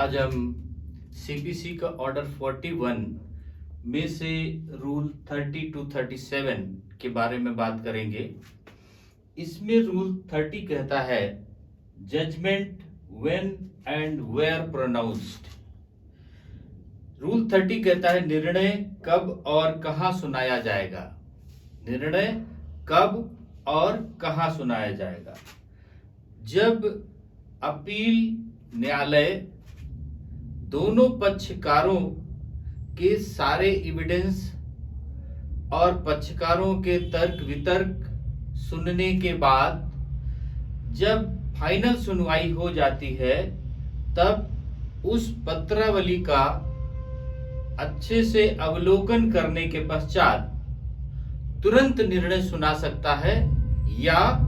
आज हम सीपीसी का ऑर्डर 41 में से रूल 30 टू 37 के बारे में बात करेंगे। इसमें रूल 30 कहता है judgement when and where pronounced. Rule 30 कहता है निर्णय कब और कहां सुनाया जाएगा। निर्णय कब और कहां सुनाया जाएगा। जब अपील न्यायालय दोनों पक्षकारों के सारे एविडेंस और पक्षकारों के तर्क वितर्क सुनने के बाद जब फाइनल सुनवाई हो जाती है, तब उस पत्रावली का अच्छे से अवलोकन करने के पश्चात तुरंत निर्णय सुना सकता है या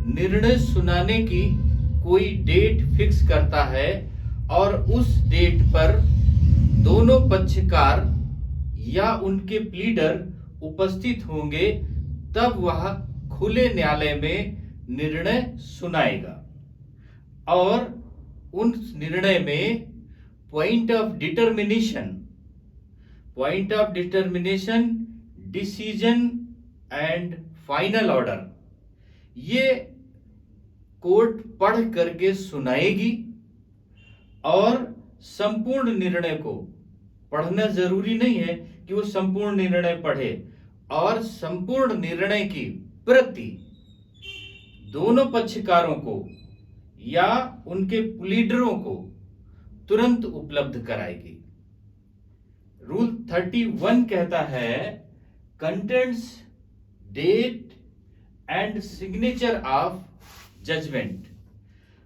निर्णय सुनाने की कोई डेट फिक्स करता है और उस डेट पर दोनों पक्षकार या उनके प्लीडर उपस्थित होंगे, तब वह खुले न्यायालय में निर्णय सुनाएगा और उन निर्णय में point of determination, decision and final order ये कोर्ट पढ़ करके सुनाएगी। और संपूर्ण निर्णय को पढ़ना जरूरी नहीं है कि वो संपूर्ण निर्णय पढ़े, और संपूर्ण निर्णय की प्रति दोनों पक्षकारों को या उनके प्लीडरों को तुरंत उपलब्ध कराएगी। रूल 31 कहता है contents date and signature of judgement.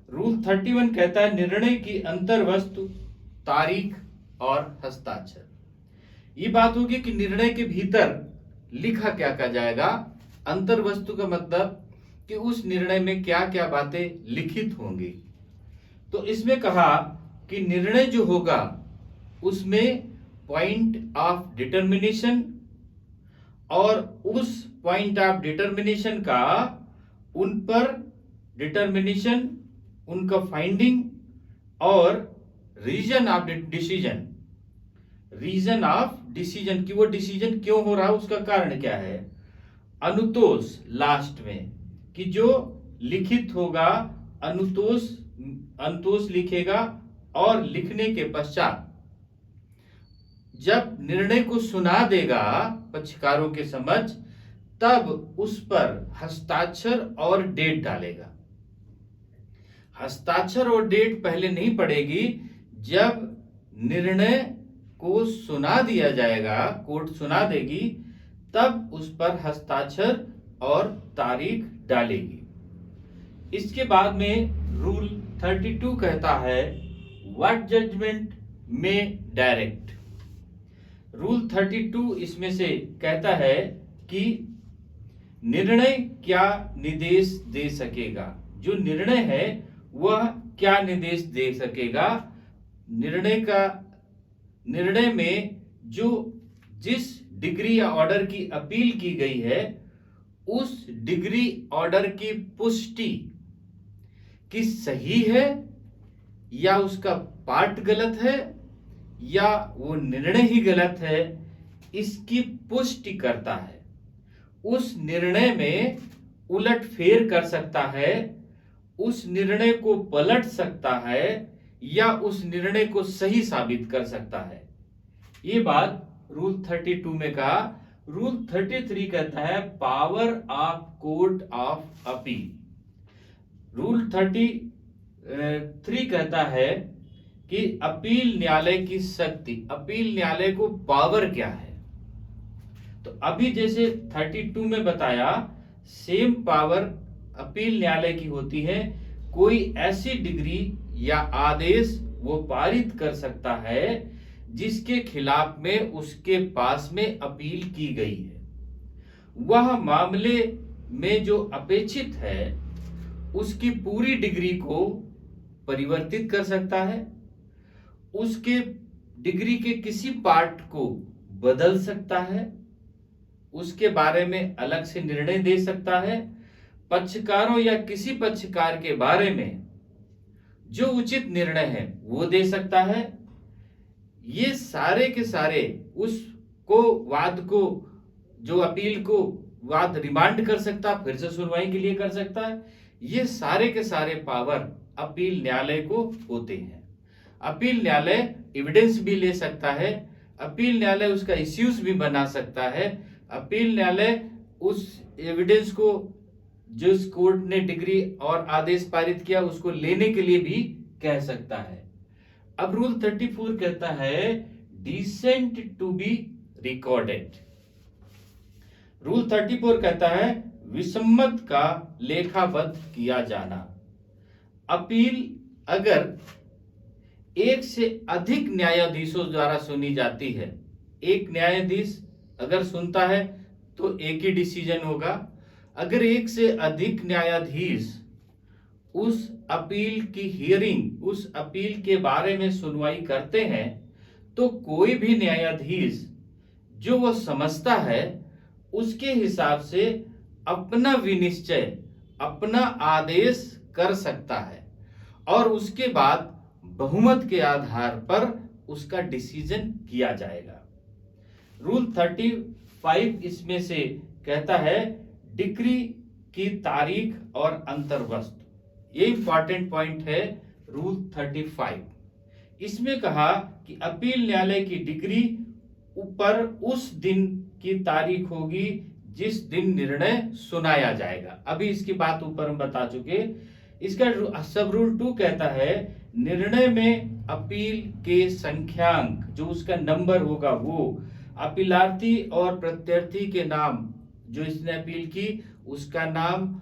Rule 31 कहता है निर्णय की अंतर वस्तु, तारीख और हस्ताक्षर। ये बात होगी कि निर्णय के भीतर लिखा क्या क्या जाएगा। अंतर वस्तु का मतलब कि उस निर्णय में क्या क्या बातें लिखित होंगी। तो इसमें कहा कि निर्णय जो होगा उसमें पॉइंट ऑफ डिटर्मिनेशन, और उस पॉइंट ऑफ डिटर्मिनेशन का उन पर डिटर्मिनेशन, उनका फाइंडिंग और रीजन ऑफ डिसीजन कि वो डिसीजन क्यों हो रहा है, उसका कारण क्या है। अनुतोष लास्ट में कि जो लिखित होगा अनुतोष लिखेगा, और लिखने के पश्चात जब निर्णय को सुना देगा पक्षकारों के समक्ष, तब उस पर हस्ताक्षर और डेट डालेगा। हस्ताक्षर और डेट पहले नहीं पड़ेगी। जब निर्णय को सुना दिया जाएगा, कोर्ट सुना देगी, तब उस पर हस्ताक्षर और तारीख डालेगी। इसके बाद में रूल 32 कहता है व्हाट जजमेंट में डायरेक्ट। रूल 32 इसमें से कहता है कि निर्णय क्या निर्देश दे सकेगा। जो निर्णय है वह क्या निर्देश दे सकेगा। निर्णय में जो जिस डिग्री या ऑर्डर की अपील की गई है, उस डिग्री ऑर्डर की पुष्टि कि सही है या उसका पार्ट गलत है या वो निर्णय ही गलत है, इसकी पुष्टि करता है। उस निर्णय में उलटफेर कर सकता है, उस निर्णय को पलट सकता है या उस निर्णय को सही साबित कर सकता है। ये बात रूल 32 में कहा। रूल 33 कहता है power of court of appeal. Rule 33 कहता है कि अपील न्यायालय की शक्ति, अपील न्यायालय को पावर क्या है। तो अभी जैसे 32 में बताया, सेम पावर अपील न्यायालय की होती है। कोई ऐसी डिग्री या आदेश वो पारित कर सकता है जिसके खिलाफ में उसके पास में अपील की गई है। वह मामले में जो अपेक्षित है उसकी पूरी डिग्री को परिवर्तित कर सकता है, उसके डिग्री के किसी पार्ट को बदल सकता है, उसके बारे में अलग से निर्णय दे सकता है। पक्षकारों या किसी पक्षकार के बारे में जो उचित निर्णय है वो दे सकता है। ये सारे के सारे उसको वाद को, जो अपील को वाद रिमांड कर सकता, फिर से सुनवाई के लिए कर सकता है। ये सारे के सारे पावर अपील न्यायालय को होते हैं। अपील न्यायालय एविडेंस भी ले सकता है, अपील न्यायालय उसका इश्यूज भी बना सकता है, अपील न्यायालय उस एविडेंस को जिस कोर्ट ने डिग्री और आदेश पारित किया उसको लेने के लिए भी कह सकता है। अब रूल 34 कहता है dissent to be recorded. Rule 34 कहता है विसम्मत का लेखाबद्ध किया जाना। अपील अगर एक से अधिक न्यायाधीशों द्वारा सुनी जाती है, एक न्यायाधीश अगर सुनता है तो एक ही डिसीजन होगा। अगर एक से अधिक न्यायाधीश उस अपील की हियरिंग, उस अपील के बारे में सुनवाई करते हैं, तो कोई भी न्यायाधीश जो वो समझता है उसके हिसाब से अपना विनिश्चय, अपना आदेश कर सकता है और उसके बाद बहुमत के आधार पर उसका डिसीजन किया जाएगा। रूल 35 इसमें से कहता है डिक्री की तारीख और अंतर्वस्तु। ये इंपॉर्टेंट पॉइंट है रूल 35। इसमें कहा कि अपील न्यायालय की डिग्री ऊपर उस दिन की तारीख होगी जिस दिन निर्णय सुनाया जाएगा। अभी इसकी बात ऊपर हम बता चुके। इसका सब रूल 2 कहता है निर्णय में अपील के संख्यांक, जो उसका नंबर होगा, वो अपीलार्थी और प्रत्यर्थी के नाम, जो इसने अपील की उसका नाम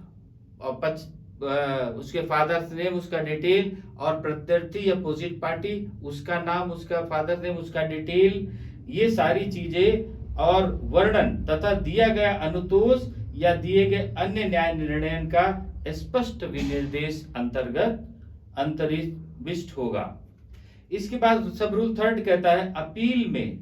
और उसके फादर नेम, उसका डिटेल, और प्रत्यर्थी या अपोजिट पार्टी उसका नाम, उसका फादर नेम, उसका डिटेल, ये सारी चीजें और वर्णन तथा दिया गया अनुतोष या दिए गए अन्य न्याय निर्णय का स्पष्ट विनिर्देश अंतर्गत अंतर्विष्ट होगा। इसके बाद सब रूल 3 कहता है अपील में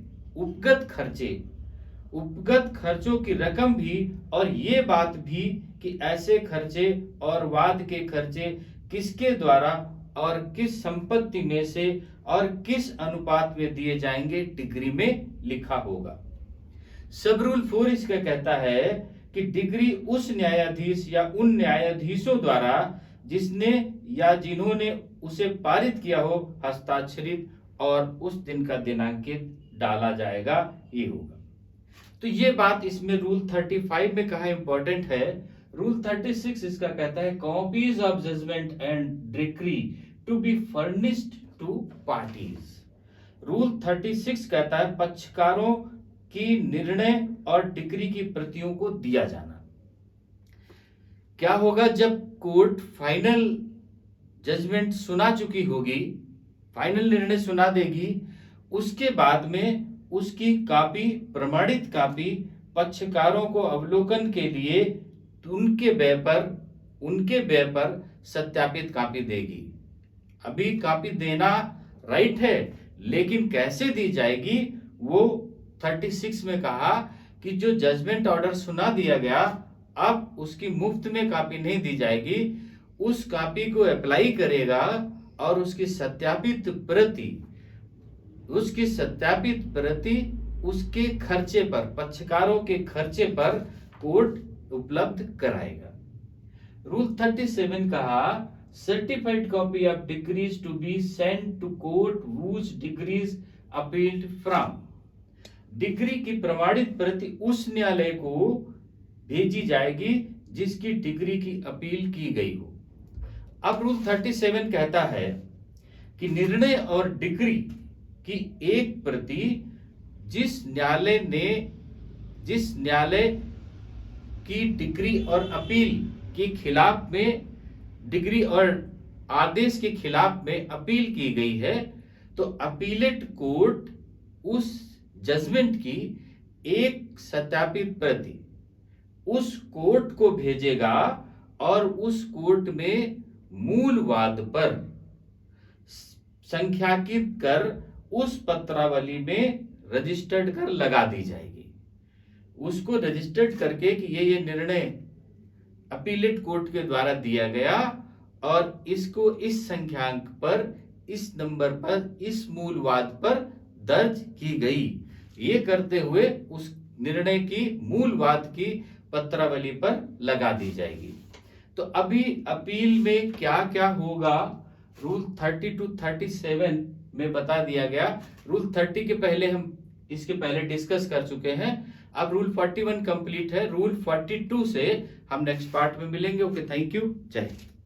उपगत खर्चों की रकम भी और ये बात भी कि ऐसे खर्चे और वाद के खर्चे किसके द्वारा और किस संपत्ति में से और किस अनुपात में दिए जाएंगे डिग्री में लिखा होगा। सब रूल 4 इसका कहता है कि डिग्री उस न्यायाधीश या उन न्यायाधीशों द्वारा जिसने या जिन्होंने उसे पारित किया हो हस्ताक्षरित और उस दिन का दिनांकित डाला जाएगा, ये होगा। तो ये बात इसमें रूल 35 में कहा इंपॉर्टेंट है। रूल 36 इसका कहता है copies of judgement and decree to be furnished to parties. Rule 36 कहता है पक्षकारों की निर्णय और डिक्री की प्रतियों को दिया जाना। क्या होगा जब कोर्ट फाइनल जजमेंट सुना चुकी होगी, फाइनल निर्णय सुना देगी, उसके बाद में उसकी कॉपी, प्रमाणित कॉपी पक्षकारों को अवलोकन के लिए उनके व्यय पर सत्यापित कॉपी देगी। अभी कॉपी देना राइट है, लेकिन कैसे दी जाएगी वो 36 में कहा कि जो जजमेंट ऑर्डर सुना दिया गया अब उसकी मुफ्त में कॉपी नहीं दी जाएगी, उस कॉपी को अप्लाई करेगा और उसकी सत्यापित प्रति उसके खर्चे पर, पक्षकारों के खर्चे पर कोर्ट उपलब्ध कराएगा। रूल 37 कहा certified copy of decrees to be sent to court whose decrees appealed from. Decree की प्रमाणित प्रति उस न्यायालय को भेजी जाएगी जिसकी डिग्री की अपील की गई हो। अब रूल 37 कहता है कि निर्णय और डिग्री की एक प्रति जिस न्यायालय की डिग्री और अपील के खिलाफ में, डिग्री और आदेश के खिलाफ में अपील की गई है, तो अपीलेट कोर्ट उस जजमेंट की एक सत्यापित प्रति उस कोर्ट को भेजेगा और उस कोर्ट में मूल वाद पर संख्याकित कर उस पत्रावली में रजिस्टर्ड कर लगा दी जाएगी। उसको रजिस्टर्ड करके कि ये निर्णय अपीलेट कोर्ट के द्वारा दिया गया और इसको इस संख्यांक पर, इस नंबर पर, इस मूलवाद पर दर्ज की गई। ये करते हुए उस निर्णय की मूलवाद की पत्रावली पर लगा दी जाएगी। तो अभी अपील में क्या क्या होगा, रूल 30 to 37 में बता दिया गया। रूल 30 के पहले हम इसके पहले डिस्कस कर चुके हैं। अब रूल 41 कंप्लीट है। रूल 42 से हम नेक्स्ट पार्ट में मिलेंगे। ओके, थैंक यू, जय हिंद।